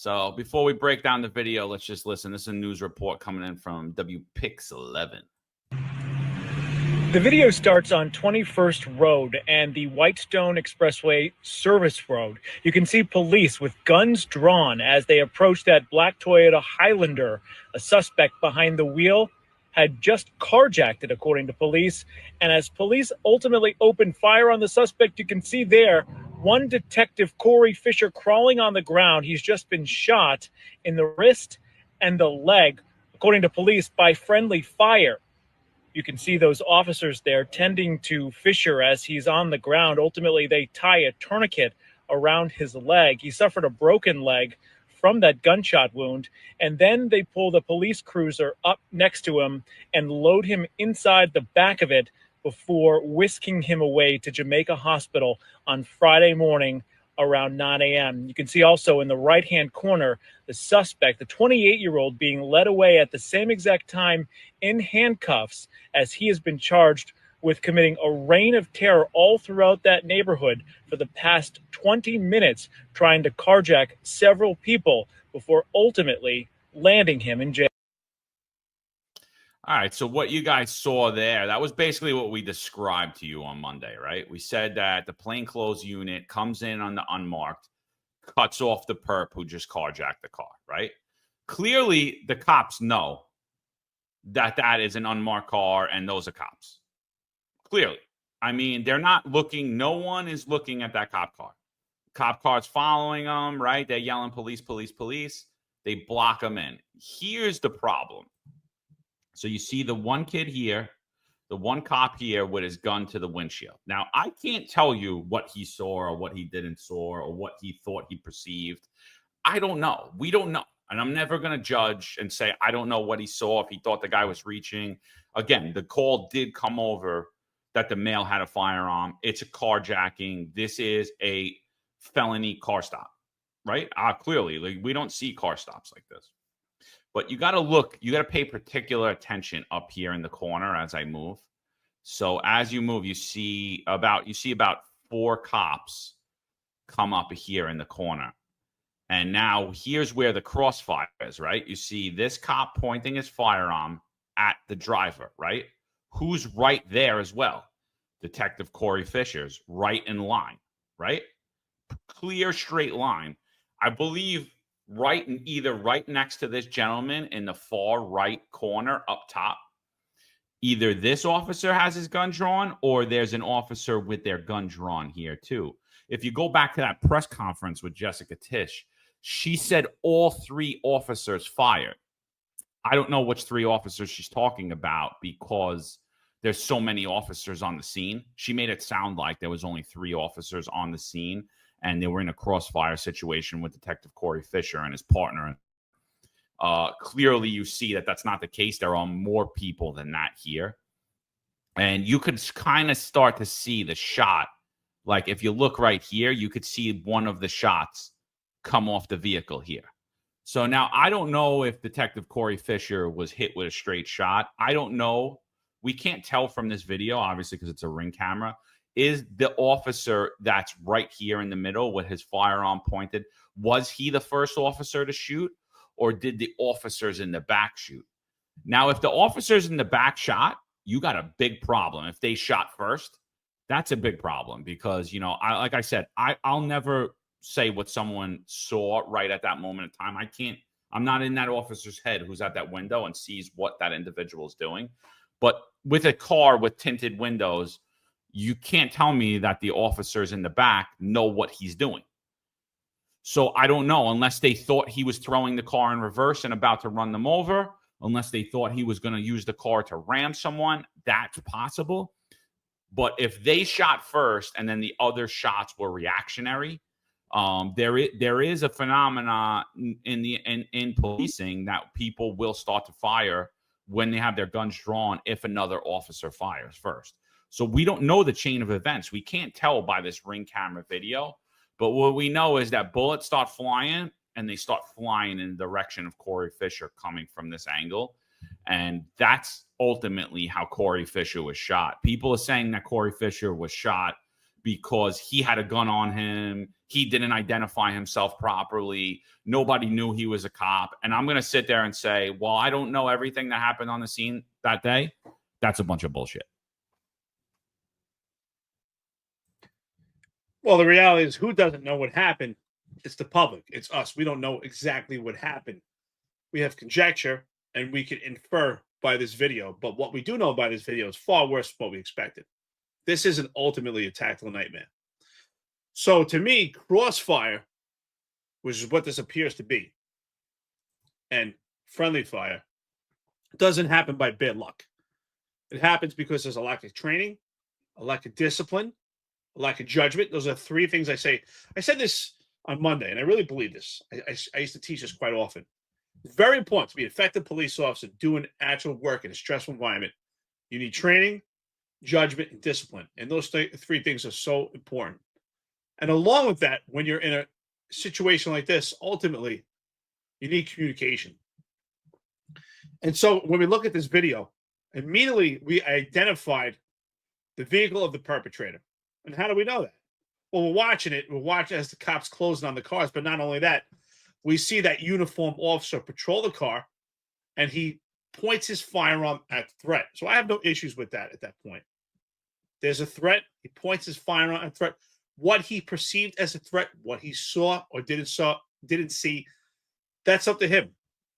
So before we break down the video, let's just listen. This is a news report coming in from WPIX 11. The video starts on 21st Road and the Whitestone Expressway Service Road. You can see police with guns drawn as they approach that black Toyota Highlander. A suspect behind the wheel had just carjacked it, according to police. And as police ultimately open fire on the suspect, you can see there one detective, Corey Fisher, crawling on the ground. He's just been shot in the wrist and the leg, according to police, by friendly fire. You can see those officers there tending to Fisher as he's on the ground. Ultimately, they tie a tourniquet around his leg. He suffered a broken leg from that gunshot wound. And then they pull the police cruiser up next to him and load him inside the back of it before whisking him away to Jamaica Hospital on Friday morning around 9 a.m. You can see also in the right-hand corner, the suspect, the 28-year-old, being led away at the same exact time in handcuffs as he has been charged with committing a reign of terror all throughout that neighborhood for the past 20 minutes, trying to carjack several people before ultimately landing him in jail. All right, so what you guys saw there, that was basically what we described to you on Monday, right? We said that the plainclothes unit comes in on the unmarked, cuts off the perp who just carjacked the car, right? Clearly, the cops know that that is an unmarked car and those are cops. Clearly. I mean, they're not looking, no one is looking at that cop car. Cop car's following them, right? They're yelling, police, police, police. They block them in. Here's the problem. So you see the one kid here, the one cop here with his gun to the windshield. Now, I can't tell you what he saw or what he didn't saw or what he thought he perceived. I don't know. We don't know. And I'm never going to judge and say, I don't know what he saw, if he thought the guy was reaching. Again, the call did come over that the male had a firearm. It's a carjacking. This is a felony car stop, right? Clearly, like, we don't see car stops like this. But you got to look, you got to pay particular attention up here in the corner as I move. So as you move, you see about 4 cops come up here in the corner. And now here's where the crossfire is, right? You see this cop pointing his firearm at the driver, right? Who's right there as well? Detective Corey Fisher's right in line, right? Clear straight line. I believe right next to this gentleman in the far right corner up top. Either this officer has his gun drawn or there's an officer with their gun drawn here too. If you go back to that press conference with Jessica Tisch, she said all 3 officers fired. I don't know which 3 officers she's talking about because there's so many officers on the scene. She made it sound like there was only 3 officers on the scene and they were in a crossfire situation with Detective Corey Fisher and his partner. Clearly, you see that that's not the case. There are more people than that here. And you could kind of start to see the shot. Like, if you look right here, you could see one of the shots come off the vehicle here. So now, I don't know if Detective Corey Fisher was hit with a straight shot. I don't know. We can't tell from this video, obviously, because it's a ring camera. Is the officer that's right here in the middle with his firearm pointed, was he the first officer to shoot, or did the officers in the back shoot? Now, if the officers in the back shot, you got a big problem. If they shot first, that's a big problem because, like I said, I'll never say what someone saw right at that moment in time. I'm not in that officer's head who's at that window and sees what that individual is doing. But with a car with tinted windows, you can't tell me that the officers in the back know what he's doing. So I don't know, unless they thought he was throwing the car in reverse and about to run them over, unless they thought he was going to use the car to ram someone, that's possible. But if they shot first and then the other shots were reactionary, there is a phenomena in policing that people will start to fire when they have their guns drawn if another officer fires first. So we don't know the chain of events. We can't tell by this ring camera video. But what we know is that bullets start flying, and they start flying in the direction of Corey Fisher coming from this angle. And that's ultimately how Corey Fisher was shot. People are saying that Corey Fisher was shot because he had a gun on him. he didn't identify himself properly. Nobody knew he was a cop. And I'm going to sit there and say, well, I don't know everything that happened on the scene that day. That's a bunch of bullshit. Well, the reality is, who doesn't know what happened? It's the public. It's us. We don't know exactly what happened. We have conjecture, and we can infer by this video. But what we do know by this video is far worse than what we expected. This isn't ultimately a tactical nightmare. So to me, crossfire, which is what this appears to be, and friendly fire, doesn't happen by bad luck. It happens because there's a lack of training, a lack of discipline, a lack of judgment. Those are three things I say. I said this on Monday, and I really believe this. I used to teach this quite often. It's very important to be an effective police officer doing actual work in a stressful environment. You need training, judgment, and discipline. And those three things are so important. And along with that, when you're in a situation like this, ultimately, you need communication. And so when we look at this video, immediately we identified the vehicle of the perpetrator. And how do we know that? Well, we're watching it. We're watching as the cops closing on the cars. But not only that, we see that uniformed officer patrol the car, and he points his firearm at the threat. So I have no issues with that at that point. There's a threat. He points his firearm at threat. What he perceived as a threat, what he saw or didn't see, that's up to him.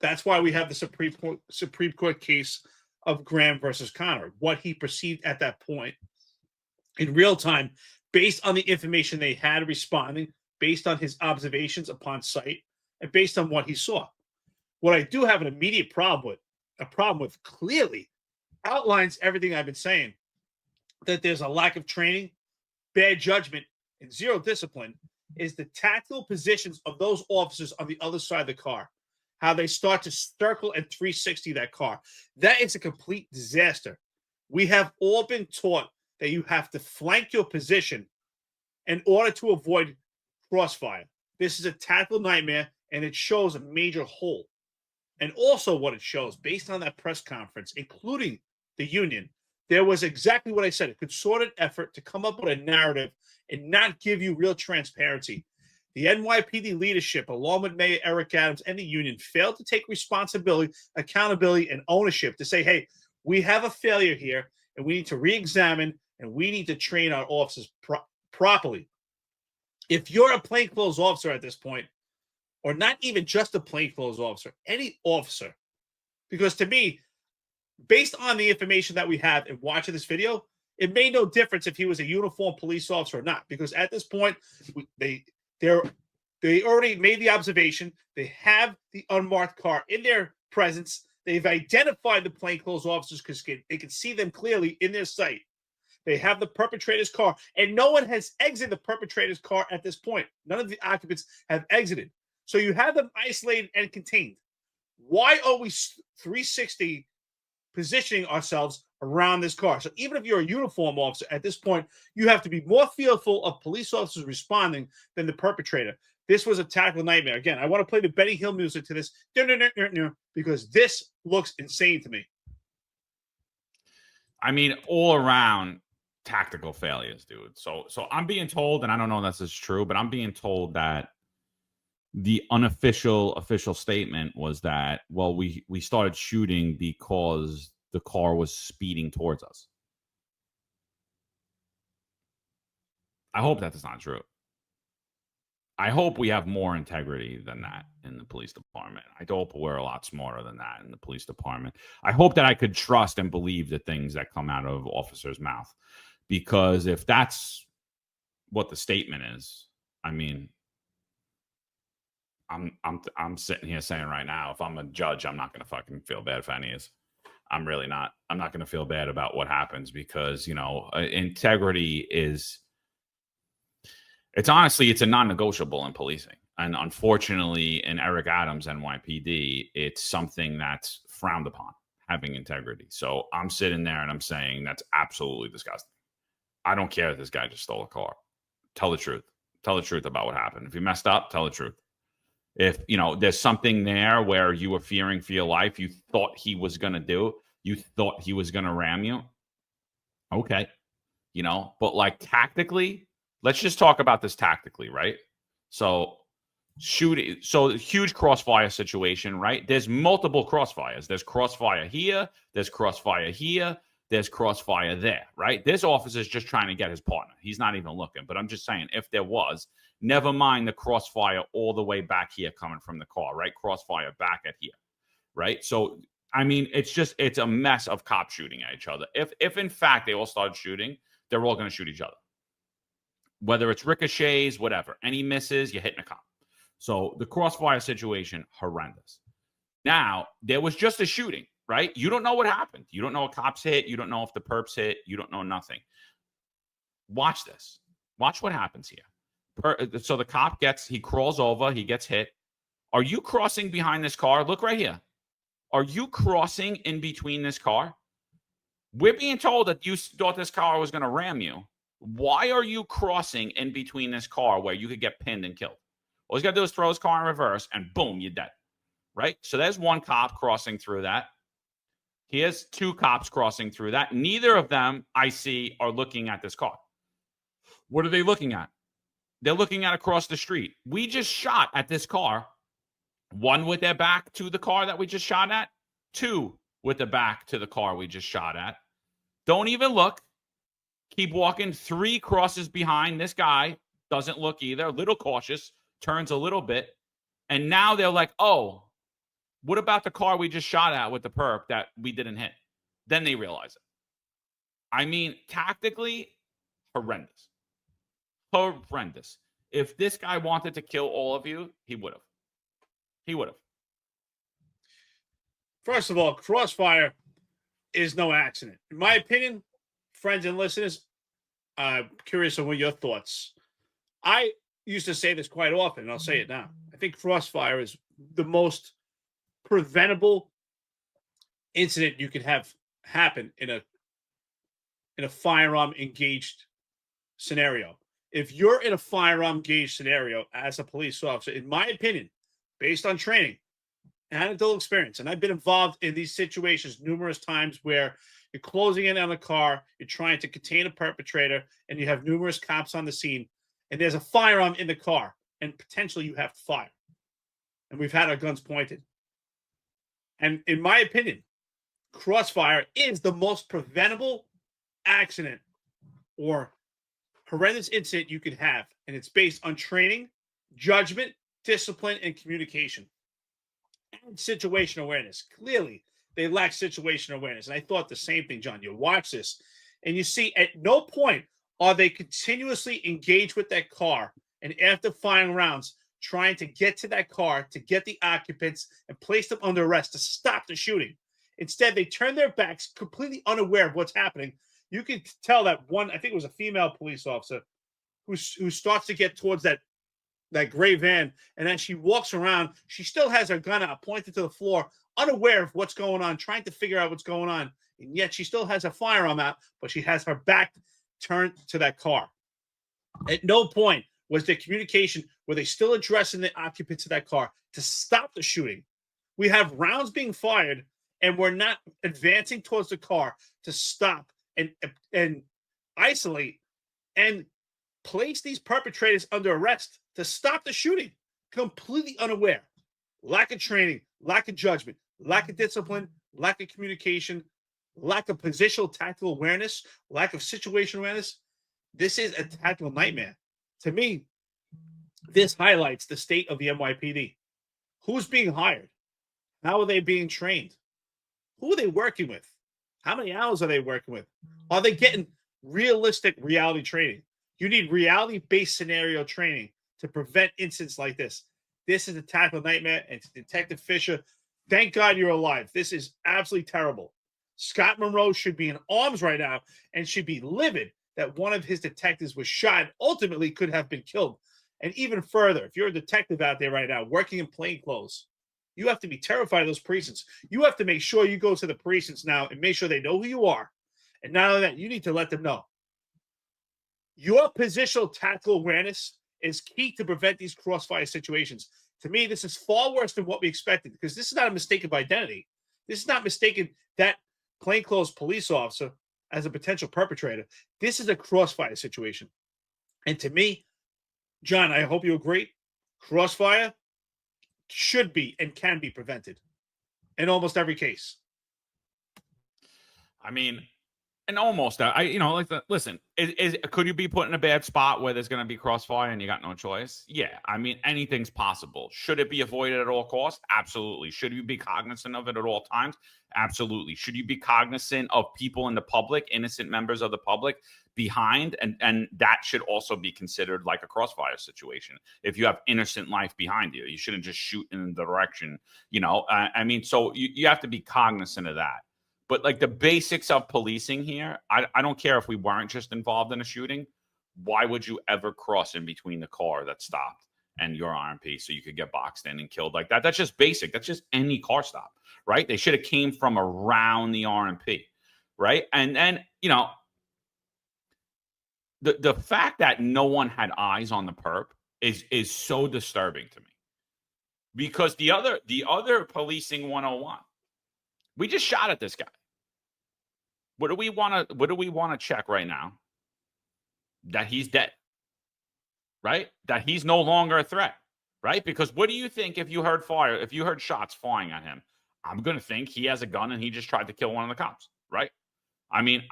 That's why we have the Supreme Court case of Graham versus Conner. What he perceived at that point in real time, based on the information they had responding, based on his observations upon sight, and based on what he saw. What I do have an immediate problem with clearly outlines everything I've been saying, that there's a lack of training, bad judgment, and zero discipline, is the tactical positions of those officers on the other side of the car, how they start to circle and 360 that car. That is a complete disaster. We have all been taught that you have to flank your position in order to avoid crossfire. This is a tactical nightmare, and it shows a major hole. And also what it shows, based on that press conference, including the union, there was exactly what I said, a concerted effort to come up with a narrative and not give you real transparency. The NYPD leadership, along with Mayor Eric Adams and the union, failed to take responsibility, accountability, and ownership to say, hey, we have a failure here, and we need to re-examine, and we need to train our officers properly. If you're a plainclothes officer at this point, or not even just a plainclothes officer, any officer, because to me, based on the information that we have in watching this video, it made no difference if he was a uniformed police officer or not, because at this point, they already made the observation. They have the unmarked car in their presence. They've identified the plainclothes officers because they can see them clearly in their sight. They have the perpetrator's car, and no one has exited the perpetrator's car at this point. None of the occupants have exited. So you have them isolated and contained. Why are we 360 positioning ourselves around this car? So even if you're a uniform officer at this point, you have to be more fearful of police officers responding than the perpetrator. This was a tactical nightmare. Again, I want to play the Benny Hill music to this because this looks insane to me. I mean, all around tactical failures, dude. So I'm being told, and I don't know if this is true, but I'm being told that the official statement was that, well, we started shooting because the car was speeding towards us. I hope that is not true. I hope we have more integrity than that in the police department. I hope we're a lot smarter than that in the police department. I hope that I could trust and believe the things that come out of officers' mouth, because if that's what the statement is, I mean, I'm sitting here saying right now, if I'm a judge, I'm not going to fucking feel bad for any of this. I'm really not. I'm not going to feel bad about what happens because, integrity is, it's a non-negotiable in policing. And unfortunately, in Eric Adams' NYPD, it's something that's frowned upon, having integrity. So I'm sitting there and I'm saying that's absolutely disgusting. I don't care if this guy just stole a car. Tell the truth. Tell the truth about what happened. If you messed up, tell the truth. If, there's something there where you were fearing for your life, you thought he was going to do, you thought he was going to ram you. Okay. But like tactically, let's just talk about this tactically, right? So shooting, so huge crossfire situation, right? There's multiple crossfires. There's crossfire here, there's crossfire here, there's crossfire there, right? This officer's just trying to get his partner. He's not even looking. But I'm just saying, if there was, never mind the crossfire all the way back here coming from the car, right? Crossfire back at here, right? So, I mean, it's a mess of cops shooting at each other. If in fact they all started shooting, they're all going to shoot each other. Whether it's ricochets, whatever. Any misses, you're hitting a cop. So the crossfire situation, horrendous. Now, there was just a shooting, right? You don't know what happened. You don't know if cops hit. You don't know if the perps hit. You don't know nothing. Watch this. Watch what happens here. So the cop he crawls over, he gets hit. Are you crossing behind this car? Look right here. Are you crossing in between this car? We're being told that you thought this car was going to ram you. Why are you crossing in between this car where you could get pinned and killed? All he's got to do is throw his car in reverse and boom, you're dead. Right? So there's one cop crossing through that. Here's two cops crossing through that. Neither of them, I see, are looking at this car. What are they looking at? They're looking at across the street. We just shot at this car. One with their back to the car that we just shot at. Two with the back to the car we just shot at. Don't even look. Keep walking. Three crosses behind. This guy doesn't look either. A little cautious. Turns a little bit. And now they're like, oh, what about the car we just shot at with the perp that we didn't hit? Then they realize it. I mean, tactically, horrendous. Horrendous. If this guy wanted to kill all of you, he would have. He would have. First of all, crossfire is no accident. In my opinion, friends and listeners, curious on what your thoughts. I used to say this quite often, and I'll say it now. I think crossfire is the most preventable incident you could have happen in a firearm engaged scenario. If you're in a firearm engaged scenario as a police officer, in my opinion, based on training and anecdotal experience, and I've been involved in these situations numerous times where you're closing in on a car, you're trying to contain a perpetrator, and you have numerous cops on the scene, and there's a firearm in the car, and potentially you have to fire. And we've had our guns pointed. And in my opinion, crossfire is the most preventable accident or horrendous incident you could have. And it's based on training, judgment, discipline, and communication. And situational awareness. Clearly, they lack situational awareness. And I thought the same thing, John. You watch this, and you see at no point are they continuously engaged with that car. And after firing rounds, trying to get to that car, to get the occupants and place them under arrest to stop the shooting. Instead, they turn their backs, completely unaware of what's happening. You can tell that one, I think it was a female police officer, who starts to get towards that gray van, and as she walks around, she still has her gun out, pointed to the floor, unaware of what's going on, trying to figure out what's going on, and yet she still has a firearm out, but she has her back turned to that car. At no point was there communication where they still addressing the occupants of that car to stop the shooting. We have rounds being fired, and we're not advancing towards the car to stop and isolate and place these perpetrators under arrest to stop the shooting. Completely unaware. Lack of training, lack of judgment, lack of discipline, lack of communication, lack of positional tactical awareness, lack of situational awareness. This is a tactical nightmare. To me, this highlights the state of the NYPD. Who's being hired? How are they being trained? Who are they working with? How many hours are they working with? Are they getting realistic reality training? You need reality-based scenario training to prevent incidents like this. This is a tactical nightmare. And Detective Fisher, thank God you're alive. This is absolutely terrible. Scott Monroe should be in arms right now and should be livid that one of his detectives was shot and ultimately could have been killed. And even further, if you're a detective out there right now working in plainclothes, you have to be terrified of those precincts. You have to make sure you go to the precincts now and make sure they know who you are. And not only that, you need to let them know. Your positional tactical awareness is key to prevent these crossfire situations. To me, this is far worse than what we expected, because this is not a mistake of identity. This is not mistaking that plainclothes police officer as a potential perpetrator. This is a crossfire situation. And to me, John, I hope you agree. Crossfire should be and can be prevented in almost every case. I mean, and almost, listen, could you be put in a bad spot where there's going to be crossfire and you got no choice? Yeah. I mean, anything's possible. Should it be avoided at all costs? Absolutely. Should you be cognizant of it at all times? Absolutely. Should you be cognizant of people in the public, innocent members of the public behind? And that should also be considered like a crossfire situation. If you have innocent life behind you, you shouldn't just shoot in the direction, so you have to be cognizant of that. But like the basics of policing here, I don't care if we weren't just involved in a shooting. Why would you ever cross in between the car that stopped and your RMP so you could get boxed in and killed like that? That's just basic. That's just any car stop, right? They should have came from around the RMP, right? And then, the fact that no one had eyes on the perp is so disturbing to me. Because the other policing 101, we just shot at this guy. What do we want to check right now? That he's dead, right? That he's no longer a threat, right? Because what do you think if you heard fire, if you heard shots flying at him? I'm going to think he has a gun and he just tried to kill one of the cops, right? I mean,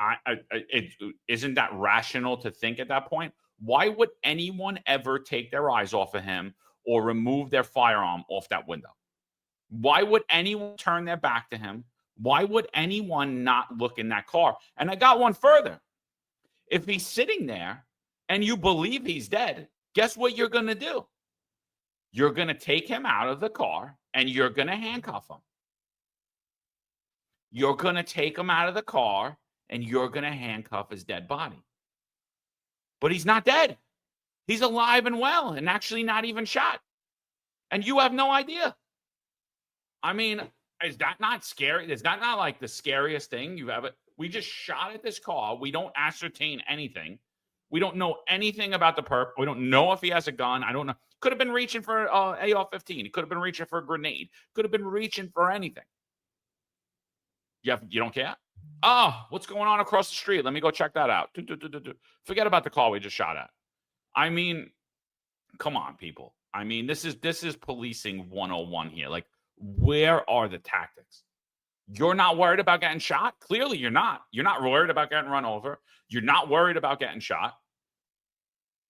isn't that rational to think at that point? Why would anyone ever take their eyes off of him or remove their firearm off that window? Why would anyone turn their back to him? Why would anyone not look in that car? And I got one further. If he's sitting there and you believe he's dead, guess what you're going to do? You're going to take him out of the car and you're going to handcuff him. You're going to take him out of the car and you're going to handcuff his dead body. But he's not dead. He's alive and well and actually not even shot. And you have no idea. I mean, is that not scary? Is that not like the scariest thing you've ever? We just shot at this car. We don't ascertain anything. We don't know anything about the perp. We don't know if he has a gun. I don't know. Could have been reaching for AR-15. He could have been reaching for a grenade. Could have been reaching for anything. You don't care? Oh, what's going on across the street? Let me go check that out. Forget about the car we just shot at. I mean, come on, people. I mean, this is policing 101 here. Like, where are the tactics? You're not worried about getting shot? Clearly, you're not. You're not worried about getting run over. You're not worried about getting shot.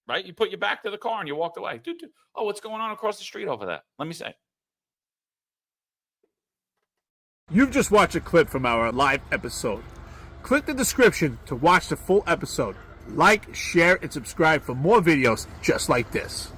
Right? You put your back to the car and you walked away. Oh, what's going on across the street over there? Let me say. You've just watched a clip from our live episode. Click the description to watch the full episode. Like, share, and subscribe for more videos just like this.